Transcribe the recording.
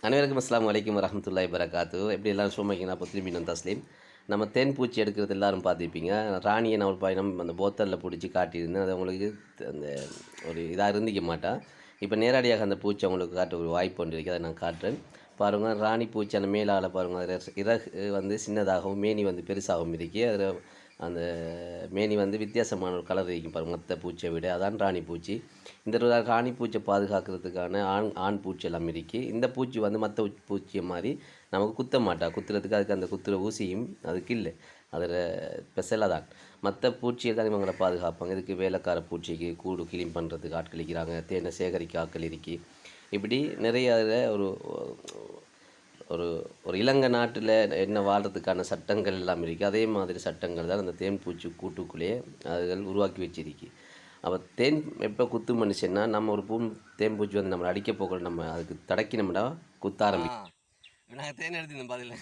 அனைவருக்கும் அஸ்ஸலாமு அலைக்கும் வரஹ்மத்துல்லாஹி வரகாத்து. எப்படி எல்லாரும் சும்மைக்கினா இப்போ திரும்பி நான் தஸ்லீம். நம்ம தேன் பூச்சி எடுக்கிறது எல்லாரும் பார்த்துருப்பீங்க. ராணியை நான் ஒரு பயணம் அந்த போத்தலில் பிடிச்சி காட்டியிருந்தேன். அது உங்களுக்கு அந்த ஒரு இதாக இருந்திக்க மாட்டா. இப்போ நேரடியாக அந்த பூச்சி அவங்களுக்கு காட்ட ஒரு வாய்ப்பு ஒன்று இருக்குது. அதை நான் காட்டுறேன். பாருங்கள், ராணி பூச்சி அந்த மேலால் பாருங்கள், அதில் இறகு வந்து சின்னதாகவும் மேனி வந்து பெருசாகவும் இருக்கு. அதில் அந்த மேனி வந்து வித்தியாசமான ஒரு கலர் இருக்கும் பாருங்கள் மற்ற பூச்சியை விட. அதான் ராணி பூச்சி. இந்த ராணி பூச்சியை பாதுகாக்கிறதுக்கான ஆண் பூச்சி எல்லாம் இருக்குது. இந்த பூச்சி வந்து மற்ற பூச்சியை மாதிரி நமக்கு குத்த மாட்டா. குத்துறதுக்கு அதுக்கு அந்த குத்துற ஊசியும் அதுக்கு இல்லை. அதில் ஸ்பெஷலாக தான் மற்ற பூச்சியை தான் இவங்களை பாதுகாப்பாங்க. இதுக்கு வேலைக்கார பூச்சிக்கு கூடு கிளீன் பண்ணுறதுக்கு ஆட்கள் இருக்கிறாங்க. தேனை சேகரிக்க ஆட்கள் இருக்கி இப்படி நிறைய அதில் ஒரு ஒரு ஒரு இலங்கை நாட்டில் என்ன வாழ்கிறதுக்கான சட்டங்கள் எல்லாம் இருக்குது. அதே மாதிரி சட்டங்கள் தான் அந்த தேன் பூச்சி கூட்டுக்குள்ளேயே அதுகள் உருவாக்கி வச்சிருக்கு. அப்போ தேன் எப்போ குத்து மனுஷன்னா நம்ம ஒரு தேன் பூச்சி வந்து நம்மளை அடிக்க போகிற நம்ம அதுக்கு தடக்கினோம்னா குத்த ஆரம்பிக்கும். நாங்கள் தேன் எடுத்துருந்தோம் பதில்